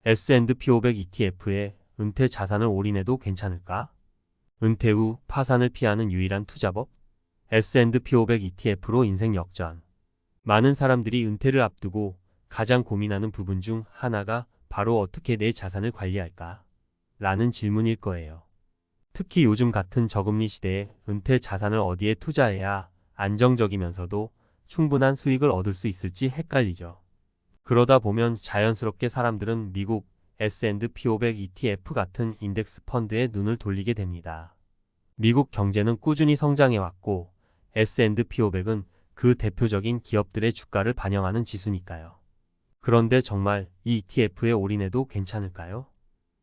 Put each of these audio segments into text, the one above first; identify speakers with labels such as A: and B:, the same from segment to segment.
A: S&P 500 ETF에 은퇴 자산을 올인해도 괜찮을까? 은퇴 후 파산을 피하는 유일한 투자법? S&P 500 ETF로 인생 역전. 많은 사람들이 은퇴를 앞두고 가장 고민하는 부분 중 하나가 바로 어떻게 내 자산을 관리할까? 라는 질문일 거예요. 특히 요즘 같은 저금리 시대에 은퇴 자산을 어디에 투자해야 안정적이면서도 충분한 수익을 얻을 수 있을지 헷갈리죠. 그러다 보면 자연스럽게 사람들은 미국 S&P 500 ETF 같은 인덱스 펀드에 눈을 돌리게 됩니다. 미국 경제는 꾸준히 성장해왔고 S&P 500은 그 대표적인 기업들의 주가를 반영하는 지수니까요. 그런데 정말 이 ETF에 올인해도 괜찮을까요?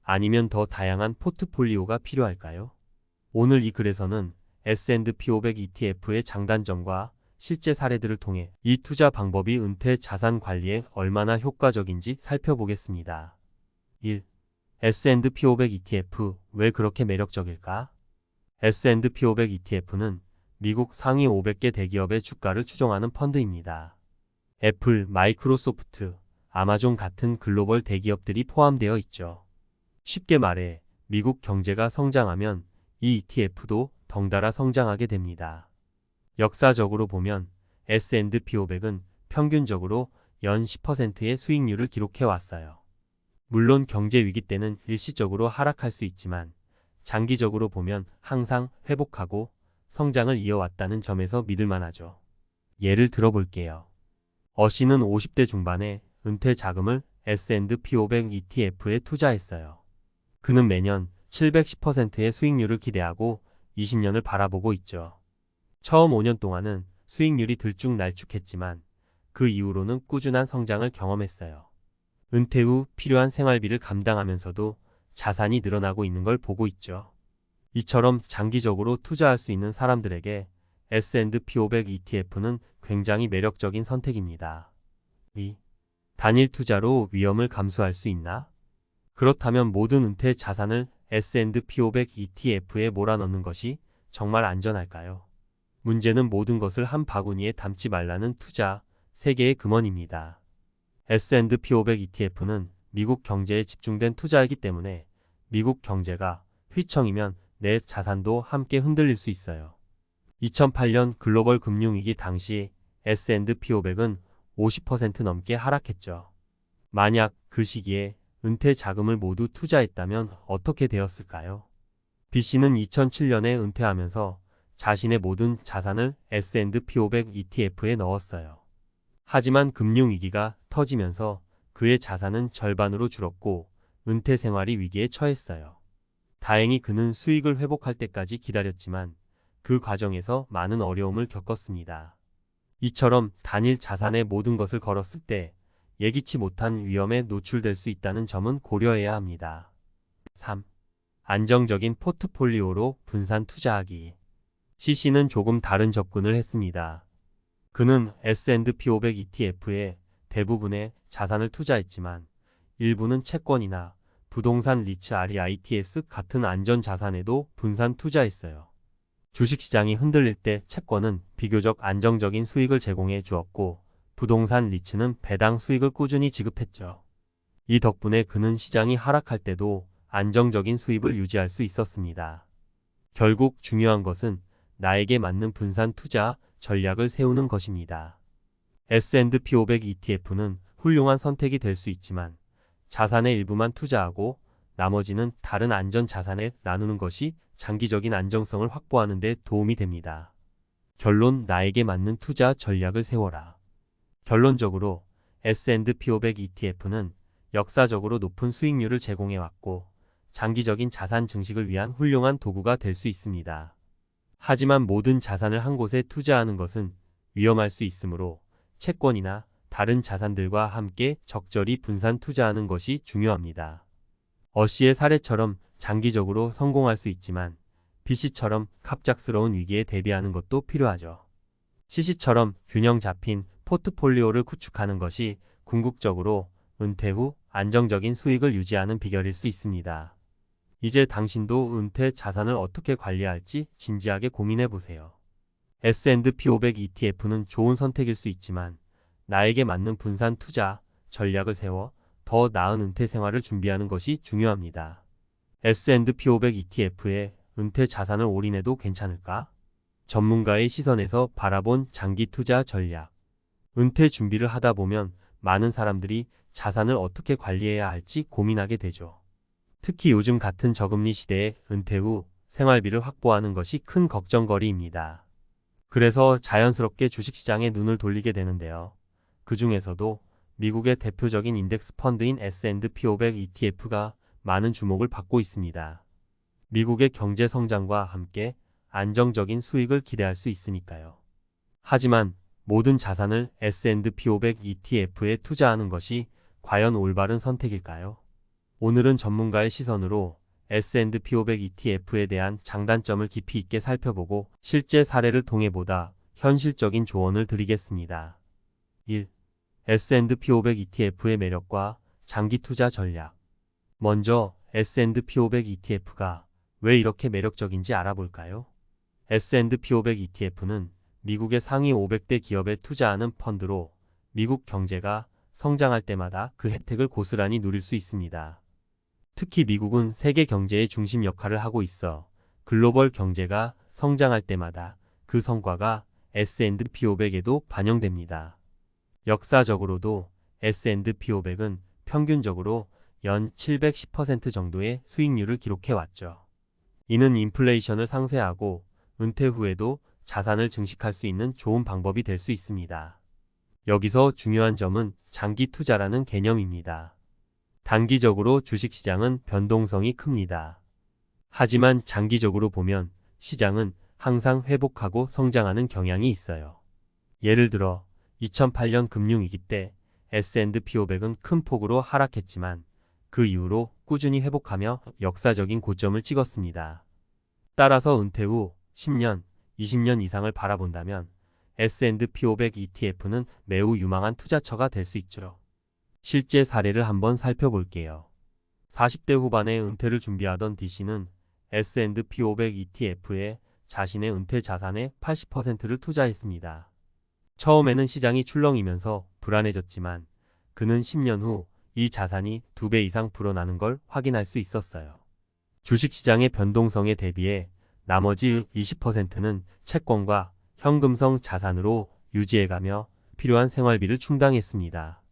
A: 아니면 더 다양한 포트폴리오가 필요할까요? 오늘 이 글에서는 S&P 500 ETF의 장단점과 실제 사례들을 통해 이 투자 방법이 은퇴 자산 관리에 얼마나 효과적인지 살펴보겠습니다. 1. S&P 500 ETF 왜 그렇게 매력적일까? S&P 500 ETF는 미국 상위 500개 대기업의 주가를 추종하는 펀드입니다. 애플, 마이크로소프트, 아마존 같은 글로벌 대기업들이 포함되어 있죠. 쉽게 말해 미국 경제가 성장하면 이 ETF도 덩달아 성장하게 됩니다. 역사적으로 보면 S&P 500은 평균적으로 연 10%의 수익률을 기록해 왔어요. 물론 경제 위기 때는 일시적으로 하락할 수 있지만 장기적으로 보면 항상 회복하고 성장을 이어왔다는 점에서 믿을만하죠. 예를 들어볼게요. 어씨는 50대 중반에 은퇴 자금을 S&P 500 ETF에 투자했어요. 그는 매년 710%의 수익률을 기대하고 20년을 바라보고 있죠. 처음 5년 동안은 수익률이 들쭉날쭉했지만 그 이후로는 꾸준한 성장을 경험했어요. 은퇴 후 필요한 생활비를 감당하면서도 자산이 늘어나고 있는 걸 보고 있죠. 이처럼 장기적으로 투자할 수 있는 사람들에게 S&P 500 ETF는 굉장히 매력적인 선택입니다. 2. 단일 투자로 위험을 감수할 수 있나? 그렇다면 모든 은퇴 자산을 S&P 500 ETF에 몰아넣는 것이 정말 안전할까요? 문제는 모든 것을 한 바구니에 담지 말라는 투자 세계의 금원입니다. S&P 500 ETF는 미국 경제에 집중된 투자이기 때문에 미국 경제가 휘청이면 내 자산도 함께 흔들릴 수 있어요. 2008년 글로벌 금융위기 당시 S&P 500은 50% 넘게 하락했죠. 만약 그 시기에 은퇴 자금을 모두 투자했다면 어떻게 되었을까요? B씨는 2007년에 은퇴하면서 자신의 모든 자산을 S&P 500 ETF에 넣었어요. 하지만 금융위기가 터지면서 그의 자산은 절반으로 줄었고 은퇴 생활이 위기에 처했어요. 다행히 그는 수익을 회복할 때까지 기다렸지만 그 과정에서 많은 어려움을 겪었습니다. 이처럼 단일 자산에 모든 것을 걸었을 때 예기치 못한 위험에 노출될 수 있다는 점은 고려해야 합니다. 3. 안정적인 포트폴리오로 분산 투자하기. CC는 조금 다른 접근을 했습니다. 그는 S&P 500 ETF에 대부분의 자산을 투자했지만 일부는 채권이나 부동산 리츠 REITs 같은 안전자산에도 분산 투자했어요. 주식시장이 흔들릴 때 채권은 비교적 안정적인 수익을 제공해 주었고 부동산 리츠는 배당 수익을 꾸준히 지급했죠. 이 덕분에 그는 시장이 하락할 때도 안정적인 수입을 유지할 수 있었습니다. 결국 중요한 것은 나에게 맞는 분산 투자 전략을 세우는 것입니다. S&P 500 ETF는 훌륭한 선택이 될 수 있지만 자산의 일부만 투자하고 나머지는 다른 안전 자산에 나누는 것이 장기적인 안정성을 확보하는 데 도움이 됩니다. 결론, 나에게 맞는 투자 전략을 세워라. 결론적으로 S&P 500 ETF는 역사적으로 높은 수익률을 제공해왔고 장기적인 자산 증식을 위한 훌륭한 도구가 될 수 있습니다. 하지만 모든 자산을 한 곳에 투자하는 것은 위험할 수 있으므로 채권이나 다른 자산들과 함께 적절히 분산 투자하는 것이 중요합니다. 어씨의 사례처럼 장기적으로 성공할 수 있지만 B씨처럼 갑작스러운 위기에 대비하는 것도 필요하죠. CC처럼 균형 잡힌 포트폴리오를 구축하는 것이 궁극적으로 은퇴 후 안정적인 수익을 유지하는 비결일 수 있습니다. 이제 당신도 은퇴 자산을 어떻게 관리할지 진지하게 고민해 보세요. S&P 500 ETF는 좋은 선택일 수 있지만 나에게 맞는 분산 투자 전략을 세워 더 나은 은퇴 생활을 준비하는 것이 중요합니다. S&P 500 ETF에 은퇴 자산을 올인해도 괜찮을까? 전문가의 시선에서 바라본 장기 투자 전략. 은퇴 준비를 하다 보면 많은 사람들이 자산을 어떻게 관리해야 할지 고민하게 되죠. 특히 요즘 같은 저금리 시대에 은퇴 후 생활비를 확보하는 것이 큰 걱정거리입니다. 그래서 자연스럽게 주식시장에 눈을 돌리게 되는데요. 그 중에서도 미국의 대표적인 인덱스 펀드인 S&P 500 ETF가 많은 주목을 받고 있습니다. 미국의 경제 성장과 함께 안정적인 수익을 기대할 수 있으니까요. 하지만 모든 자산을 S&P 500 ETF에 투자하는 것이 과연 올바른 선택일까요? 오늘은 전문가의 시선으로 S&P 500 ETF에 대한 장단점을 깊이 있게 살펴보고 실제 사례를 통해 보다 현실적인 조언을 드리겠습니다. 1. S&P 500 ETF의 매력과 장기 투자 전략. 먼저 S&P 500 ETF가 왜 이렇게 매력적인지 알아볼까요? S&P 500 ETF는 미국의 상위 500대 기업에 투자하는 펀드로 미국 경제가 성장할 때마다 그 혜택을 고스란히 누릴 수 있습니다. 특히 미국은 세계 경제의 중심 역할을 하고 있어 글로벌 경제가 성장할 때마다 그 성과가 S&P 500에도 반영됩니다. 역사적으로도 S&P 500은 평균적으로 연 710% 정도의 수익률을 기록해왔죠. 이는 인플레이션을 상쇄하고 은퇴 후에도 자산을 증식할 수 있는 좋은 방법이 될 수 있습니다. 여기서 중요한 점은 장기 투자라는 개념입니다. 단기적으로 주식시장은 변동성이 큽니다. 하지만 장기적으로 보면 시장은 항상 회복하고 성장하는 경향이 있어요. 예를 들어 2008년 금융위기 때 S&P 500은 큰 폭으로 하락했지만 그 이후로 꾸준히 회복하며 역사적인 고점을 찍었습니다. 따라서 은퇴 후 10년, 20년 이상을 바라본다면 S&P 500 ETF는 매우 유망한 투자처가 될 수 있죠. 실제 사례를 한번 살펴볼게요. 40대 후반에 은퇴를 준비하던 D씨는 S&P 500 ETF에 자신의 은퇴 자산의 80%를 투자했습니다. 처음에는 시장이 출렁이면서 불안해졌지만 그는 10년 후 이 자산이 2배 이상 불어나는 걸 확인할 수 있었어요. 주식시장의 변동성에 대비해 나머지 20%는 채권과 현금성 자산으로 유지해가며 필요한 생활비를 충당했습니다.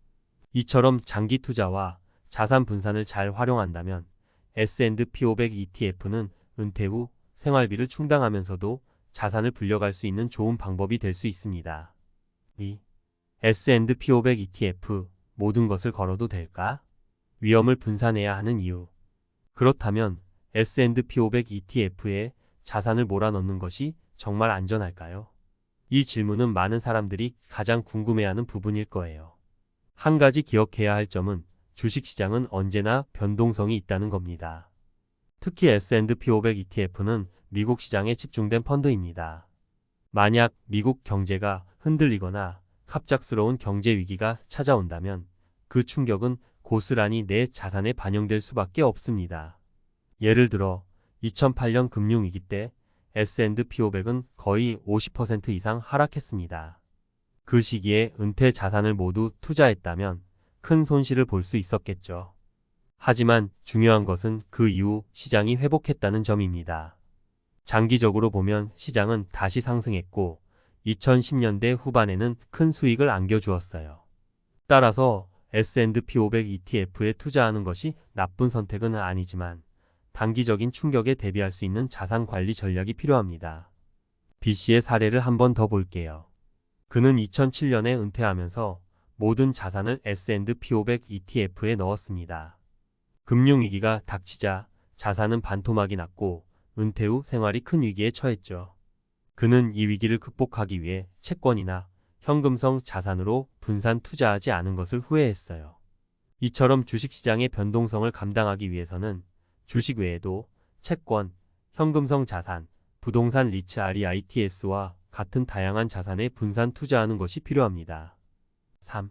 A: 이처럼 장기 투자와 자산 분산을 잘 활용한다면 S&P 500 ETF는 은퇴 후 생활비를 충당하면서도 자산을 불려갈 수 있는 좋은 방법이 될 수 있습니다. 2. S&P 500 ETF 모든 것을 걸어도 될까? 위험을 분산해야 하는 이유. 그렇다면 S&P 500 ETF에 자산을 몰아넣는 것이 정말 안전할까요? 이 질문은 많은 사람들이 가장 궁금해하는 부분일 거예요. 한 가지 기억해야 할 점은 주식시장은 언제나 변동성이 있다는 겁니다. 특히 S&P 500 ETF는 미국 시장에 집중된 펀드입니다. 만약 미국 경제가 흔들리거나 갑작스러운 경제 위기가 찾아온다면 그 충격은 고스란히 내 자산에 반영될 수밖에 없습니다. 예를 들어 2008년 금융위기 때 S&P 500은 거의 50% 이상 하락했습니다. 그 시기에 은퇴 자산을 모두 투자했다면 큰 손실을 볼 수 있었겠죠. 하지만 중요한 것은 그 이후 시장이 회복했다는 점입니다. 장기적으로 보면 시장은 다시 상승했고 2010년대 후반에는 큰 수익을 안겨주었어요. 따라서 S&P 500 ETF에 투자하는 것이 나쁜 선택은 아니지만 단기적인 충격에 대비할 수 있는 자산 관리 전략이 필요합니다. B씨의 사례를 한 번 더 볼게요. 그는 2007년에 은퇴하면서 모든 자산을 S&P 500 ETF에 넣었습니다. 금융위기가 닥치자 자산은 반토막이 났고 은퇴 후 생활이 큰 위기에 처했죠. 그는 이 위기를 극복하기 위해 채권이나 현금성 자산으로 분산 투자하지 않은 것을 후회했어요. 이처럼 주식시장의 변동성을 감당하기 위해서는 주식 외에도 채권, 현금성 자산, 부동산 리츠 REITS와 같은 다양한 자산에 분산 투자하는 것이 필요합니다. 3.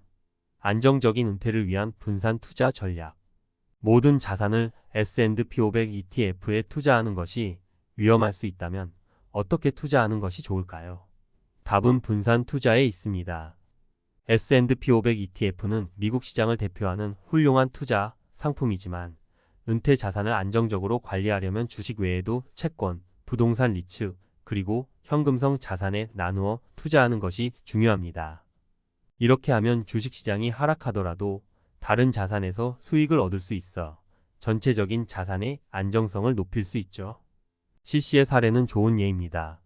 A: 안정적인 은퇴를 위한 분산 투자 전략. 모든 자산을 S&P 500 ETF에 투자하는 것이 위험할 수 있다면 어떻게 투자하는 것이 좋을까요? 답은 분산 투자에 있습니다. S&P 500 ETF는 미국 시장을 대표하는 훌륭한 투자 상품이지만 은퇴 자산을 안정적으로 관리하려면 주식 외에도 채권, 부동산 리츠, 그리고 현금성 자산에 나누어 투자하는 것이 중요합니다. 이렇게 하면 주식시장이 하락하더라도 다른 자산에서 수익을 얻을 수 있어 전체적인 자산의 안정성을 높일 수 있죠. CC의 사례는 좋은 예입니다.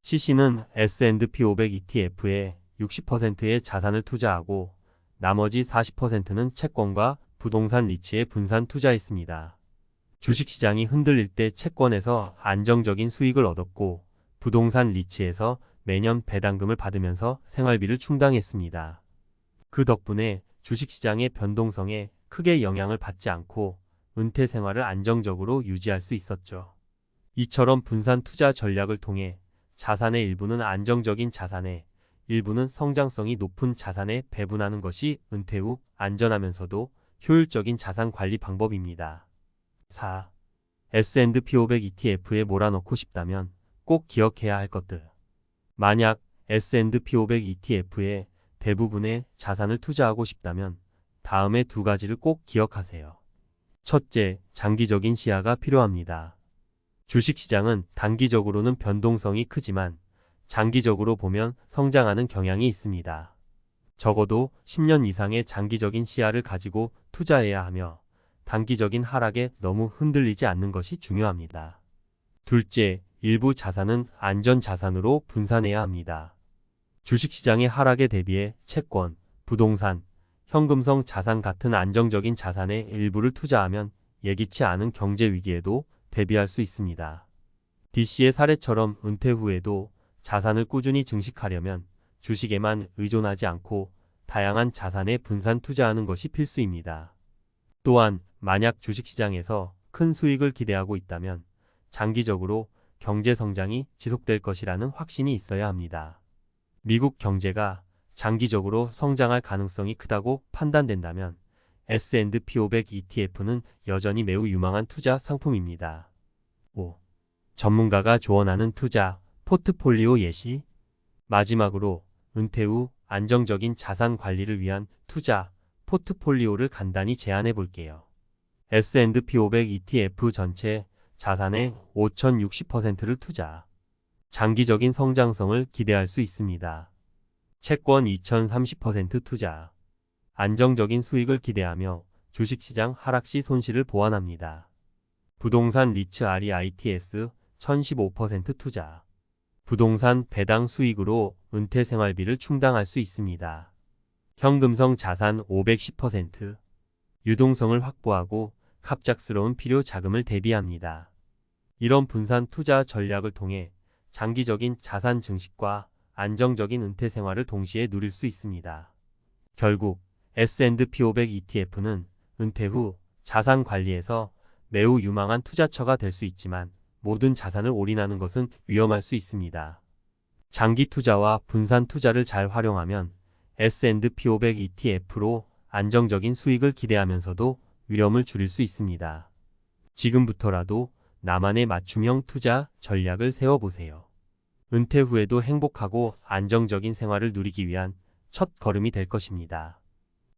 A: CC는 S&P 500 ETF에 60%의 자산을 투자하고 나머지 40%는 채권과 부동산 리츠에 분산 투자했습니다. 주식시장이 흔들릴 때 채권에서 안정적인 수익을 얻었고 부동산 리츠에서 매년 배당금을 받으면서 생활비를 충당했습니다. 그 덕분에 주식시장의 변동성에 크게 영향을 받지 않고 은퇴 생활을 안정적으로 유지할 수 있었죠. 이처럼 분산 투자 전략을 통해 자산의 일부는 안정적인 자산에, 일부는 성장성이 높은 자산에 배분하는 것이 은퇴 후 안전하면서도 효율적인 자산 관리 방법입니다. 4. S&P 500 ETF에 몰아넣고 싶다면 꼭 기억해야 할 것들. 만약 S&P 500 ETF에 대부분의 자산을 투자하고 싶다면 다음의 두 가지를 꼭 기억하세요. 첫째, 장기적인 시야가 필요합니다. 주식시장은 단기적으로는 변동성이 크지만 장기적으로 보면 성장하는 경향이 있습니다. 적어도 10년 이상의 장기적인 시야를 가지고 투자해야 하며 단기적인 하락에 너무 흔들리지 않는 것이 중요합니다. 둘째, 일부 자산은 안전자산으로 분산해야 합니다. 주식시장의 하락에 대비해 채권, 부동산, 현금성 자산 같은 안정적인 자산의 일부를 투자하면 예기치 않은 경제 위기에도 대비할 수 있습니다. D씨의 사례처럼 은퇴 후에도 자산을 꾸준히 증식하려면 주식에만 의존하지 않고 다양한 자산에 분산 투자하는 것이 필수입니다. 또한 만약 주식시장에서 큰 수익을 기대하고 있다면 장기적으로 경제 성장이 지속될 것이라는 확신이 있어야 합니다. 미국 경제가 장기적으로 성장할 가능성이 크다고 판단된다면 S&P 500 ETF는 여전히 매우 유망한 투자 상품입니다. 5. 전문가가 조언하는 투자 포트폴리오 예시. 마지막으로 은퇴 후 안정적인 자산 관리를 위한 투자 포트폴리오를 간단히 제안해 볼게요. S&P 500 ETF 전체 자산의 5,060%를 투자. 장기적인 성장성을 기대할 수 있습니다. 채권 2,030% 투자. 안정적인 수익을 기대하며 주식시장 하락 시 손실을 보완합니다. 부동산 리츠 REITs 1,015% 투자. 부동산 배당 수익으로 은퇴 생활비를 충당할 수 있습니다. 현금성 자산 510%. 유동성을 확보하고 갑작스러운 필요 자금을 대비합니다. 이런 분산 투자 전략을 통해 장기적인 자산 증식과 안정적인 은퇴 생활을 동시에 누릴 수 있습니다. 결국 S&P 500 ETF는 은퇴 후 자산 관리에서 매우 유망한 투자처가 될 수 있지만 모든 자산을 올인하는 것은 위험할 수 있습니다. 장기 투자와 분산 투자를 잘 활용하면 S&P 500 ETF로 안정적인 수익을 기대하면서도 위험을 줄일 수 있습니다. 지금부터라도 나만의 맞춤형 투자 전략을 세워보세요. 은퇴 후에도 행복하고 안정적인 생활을 누리기 위한 첫 걸음이 될 것입니다.